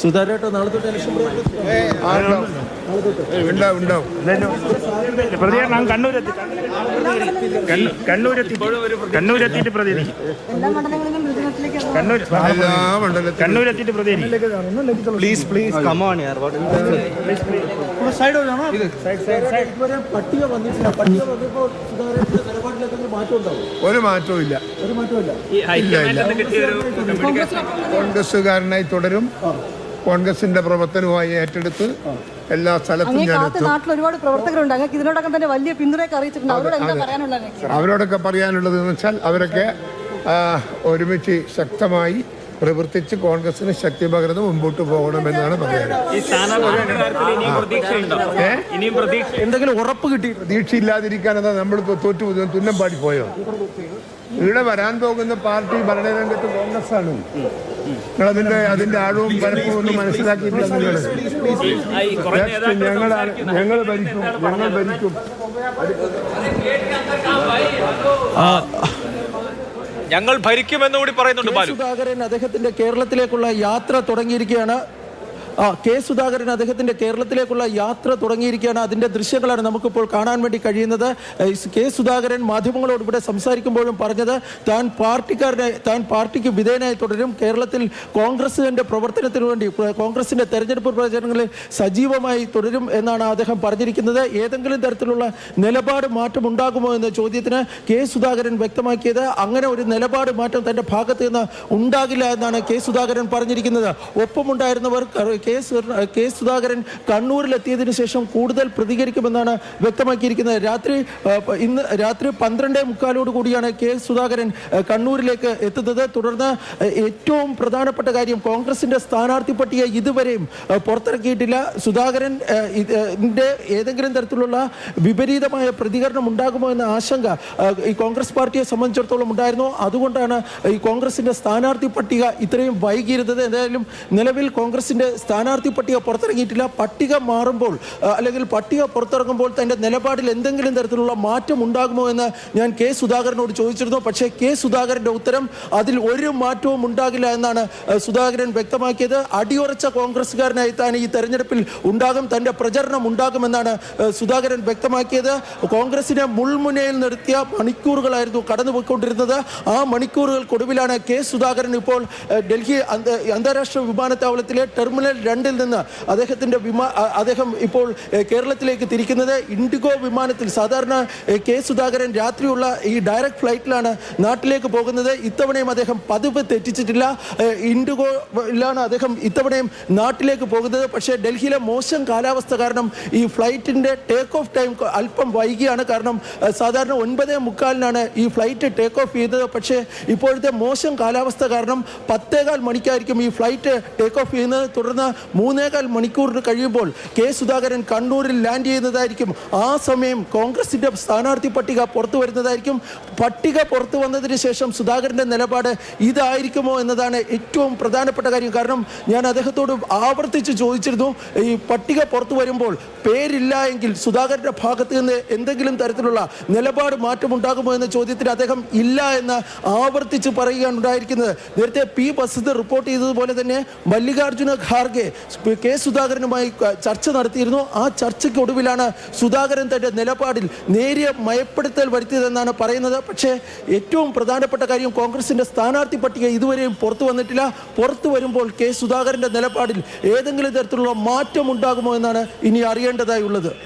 സുധാകരേട്ടോ നാളെ തൊട്ട് ഇലക്ഷൻ പ്രതികരണം കണ്ണൂരെത്തിയിട്ട് പ്രതികരിക്കും. കണ്ണൂരെത്തിയിട്ട് പ്രതികരിക്കും. പ്ലീസ് കമോൺ യാർ. പട്ടിക വന്നിട്ടില്ല. പട്ടിക വന്നപ്പോൾ സുധാകരന്റെ നിലപാടിലേക്ക് മാറ്റം ഉണ്ടാവും? ഒരു മാറ്റവും ഇല്ല. കോൺഗ്രസ്സുകാരനായി തുടരും. കോൺഗ്രസിന്റെ പ്രവർത്തനവുമായി ഏറ്റെടുത്ത് എല്ലാ സ്ഥലത്തും നാട്ടിൽ ഒരുപാട് പ്രവർത്തകരുണ്ട്. അങ്ങ് ഇതിനോടൊപ്പം തന്നെ വലിയ പിന്തുണയൊക്കെ അറിയിച്ചിട്ടുണ്ട്. അവരോടൊക്കെ പറയാനുള്ളത് എന്ന് വെച്ചാൽ അവരൊക്കെ ഒരുമിച്ച് ശക്തമായി പ്രവർത്തിച്ച് കോൺഗ്രസിന് ശക്തി പകർന്ന് മുമ്പോട്ട് പോകണമെന്നാണ് പറയുന്നത്. എന്തെങ്കിലും ഉറപ്പ് കിട്ടി? പ്രതീക്ഷയില്ലാതിരിക്കാൻ എന്താ നമ്മളിപ്പോൾ തോറ്റു തുന്നം പാടി പോയോ? ഇവിടെ വരാൻ പോകുന്ന പാർട്ടി ഭരണരംഗത്ത് കോൺഗ്രസ് ആണ്. അതിന്റെ ആഴവും പരപ്പും ഒന്നും മനസ്സിലാക്കിയിട്ടില്ല നിങ്ങൾ. ഞങ്ങൾ ഭരിക്കും. ഞങ്ങൾ ഭരിക്കുമെന്നുകൂടി പറയുന്നുണ്ട്. സുധാകരൻ അദ്ദേഹത്തിന്റെ കേരളത്തിലേക്കുള്ള യാത്ര തുടങ്ങിയിരിക്കുകയാണ്. അദ്ദേഹത്തിന്റെ കേരളത്തിലേക്കുള്ള യാത്ര തുടങ്ങിയിരിക്കുകയാണ്. അതിന്റെ ദൃശ്യങ്ങളാണ് നമുക്കിപ്പോൾ കാണാൻ വേണ്ടി കഴിയുന്നത്. സുധാകരൻ മാധ്യമങ്ങളോട് ഇവിടെ സംസാരിക്കുമ്പോഴും പറഞ്ഞത് താൻ പാർട്ടിക്ക് വിധേയനായി തുടരും. കേരളത്തിൽ കോൺഗ്രസിന്റെ പ്രവർത്തനത്തിനു വേണ്ടി കോൺഗ്രസിന്റെ തെരഞ്ഞെടുപ്പ് പ്രചരണങ്ങളിൽ സജീവമായി തുടരും എന്നാണ് അദ്ദേഹം പറഞ്ഞിരിക്കുന്നത്. ഏതെങ്കിലും തരത്തിലുള്ള നിലപാട് മാറ്റം ഉണ്ടാകുമോ എന്ന ചോദ്യത്തിന് സുധാകരൻ വ്യക്തമാക്കിയത് അങ്ങനെ ഒരു നിലപാട് മാറ്റം തന്റെ ഭാഗത്ത് നിന്ന് ഉണ്ടാകില്ല എന്നാണ് സുധാകരൻ പറഞ്ഞിരിക്കുന്നത്. ഒപ്പമുണ്ടായിരുന്നവർ സുധാകരൻ കണ്ണൂരിലെത്തിയതിനു ശേഷം കൂടുതൽ പ്രതികരിക്കുമെന്നാണ് വ്യക്തമാക്കിയിരിക്കുന്നത്. ഇന്ന് രാത്രി 12:45 കൂടിയാണ് സുധാകരൻ കണ്ണൂരിലേക്ക് എത്തുന്നത്. തുടർന്ന് ഏറ്റവും പ്രധാനപ്പെട്ട കാര്യം, കോൺഗ്രസിന്റെ സ്ഥാനാർത്ഥി പട്ടിക ഇതുവരെയും പുറത്തിറക്കിയിട്ടില്ല. സുധാകരൻ ഏതെങ്കിലും തരത്തിലുള്ള വിപരീതമായ പ്രതികരണം ഉണ്ടാകുമോ എന്ന ആശങ്ക ഈ കോൺഗ്രസ് പാർട്ടിയെ സംബന്ധിച്ചിടത്തോളം ഉണ്ടായിരുന്നു. അതുകൊണ്ടാണ് ഈ കോൺഗ്രസിന്റെ സ്ഥാനാർത്ഥി പട്ടിക ഇത്രയും വൈകിയിരുന്നത്. എന്തായാലും നിലവിൽ കോൺഗ്രസിന്റെ സ്ഥാനാർത്ഥി പട്ടിക പുറത്തിറങ്ങിയിട്ടില്ല. പട്ടിക മാറുമ്പോൾ അല്ലെങ്കിൽ പട്ടിക പുറത്തിറങ്ങുമ്പോൾ തന്റെ നിലപാടിൽ എന്തെങ്കിലും തരത്തിലുള്ള മാറ്റം ഉണ്ടാകുമോ എന്ന് ഞാൻ സുധാകരനോട് ചോദിച്ചിരുന്നു. പക്ഷേ സുധാകരന്റെ ഉത്തരം അതിൽ ഒരു മാറ്റവും ഉണ്ടാകില്ല എന്നാണ് സുധാകരൻ വ്യക്തമാക്കിയത്. അടിയുറച്ച കോൺഗ്രസ്സുകാരനായി താൻ ഈ തെരഞ്ഞെടുപ്പിൽ ഉണ്ടാകും, തന്റെ പ്രചരണം ഉണ്ടാകുമെന്നാണ് സുധാകരൻ വ്യക്തമാക്കിയത്. കോൺഗ്രസിനെ മുൾമുനയിൽ നിർത്തിയ മണിക്കൂറുകളായിരുന്നു കടന്നുപോയിക്കൊണ്ടിരുന്നത്. ആ മണിക്കൂറുകൾക്കൊടുവിലാണ് സുധാകരൻ ഇപ്പോൾ ഡൽഹി അന്താരാഷ്ട്ര വിമാനത്താവളത്തിലെ ടെർമിനൽ 2-ൽ നിന്ന് അദ്ദേഹം ഇപ്പോൾ കേരളത്തിലേക്ക് തിരിക്കുന്നത്. ഇൻഡിഗോ വിമാനത്തിൽ സാധാരണ സുധാകരൻ രാത്രിയുള്ള ഈ ഡയറക്റ്റ് ഫ്ലൈറ്റിലാണ് നാട്ടിലേക്ക് പോകുന്നത്. ഇത്തവണയും അദ്ദേഹം പതിവ് തെറ്റിച്ചിട്ടില്ല. ഇൻഡിഗോയിലാണ് അദ്ദേഹം ഇത്തവണയും നാട്ടിലേക്ക് പോകുന്നത്. പക്ഷേ ഡൽഹിയിലെ മോശം കാലാവസ്ഥ കാരണം ഈ ഫ്ലൈറ്റിന്റെ ടേക്ക് ഓഫ് ടൈം അല്പം വൈകിയാണ്. കാരണം സാധാരണ 9:45 ഈ ഫ്ലൈറ്റ് ടേക്ക് ഓഫ് ചെയ്തത്. പക്ഷേ ഇപ്പോഴത്തെ മോശം കാലാവസ്ഥ കാരണം 10:15 മണിക്കായിരിക്കും ഈ ഫ്ലൈറ്റ് ടേക്ക് ഓഫ് ചെയ്യുന്നത്. തുടർന്ന് 3.25 മണിക്കൂറിന് കഴിയുമ്പോൾ സുധാകരൻ കണ്ണൂരിൽ ലാൻഡ് ചെയ്യുന്നതായിരിക്കും. ആ സമയം കോൺഗ്രസിന്റെ സ്ഥാനാർത്ഥി പട്ടിക പുറത്തു വരുന്നതായിരിക്കും. പട്ടിക പുറത്തു വന്നതിന് ശേഷം സുധാകരന്റെ നിലപാട് ഇതായിരിക്കുമോ എന്നതാണ് ഏറ്റവും പ്രധാനപ്പെട്ട കാര്യം. കാരണം ഞാൻ അദ്ദേഹത്തോട് ആവർത്തിച്ച് ചോദിച്ചിരുന്നു, ഈ പട്ടിക പുറത്തു വരുമ്പോൾ പേരില്ല എങ്കിൽ സുധാകരന്റെ ഭാഗത്ത് നിന്ന് എന്തെങ്കിലും തരത്തിലുള്ള നിലപാട് മാറ്റമുണ്ടാകുമോ എന്ന ചോദ്യത്തിന് അദ്ദേഹം ഇല്ല എന്ന് ആവർത്തിച്ച് പറയുകയാണ് ഉണ്ടായിരിക്കുന്നത്. നേരത്തെ പി ബസ്ദർ റിപ്പോർട്ട് ചെയ്തതുപോലെ തന്നെ മല്ലികാർജുന ഖാർഗെ സുധാകരനുമായി ചർച്ച നടത്തിയിരുന്നു. ആ ചർച്ചയ്ക്കൊടുവിലാണ് സുധാകരൻ തന്റെ നിലപാടിൽ നേരിയ മയപ്പെടുത്തൽ വരുത്തിയതെന്നാണ് പറയുന്നത്. പക്ഷേ ഏറ്റവും പ്രധാനപ്പെട്ട കാര്യം, കോൺഗ്രസിന്റെ സ്ഥാനാർത്ഥി പട്ടിക ഇതുവരെയും പുറത്തു വന്നിട്ടില്ല. പുറത്തു വരുമ്പോൾ സുധാകരന്റെ നിലപാടിൽ ഏതെങ്കിലും തരത്തിലുള്ള മാറ്റം ഉണ്ടാകുമോ എന്നാണ് ഇനി അറിയേണ്ടതായുള്ളത്.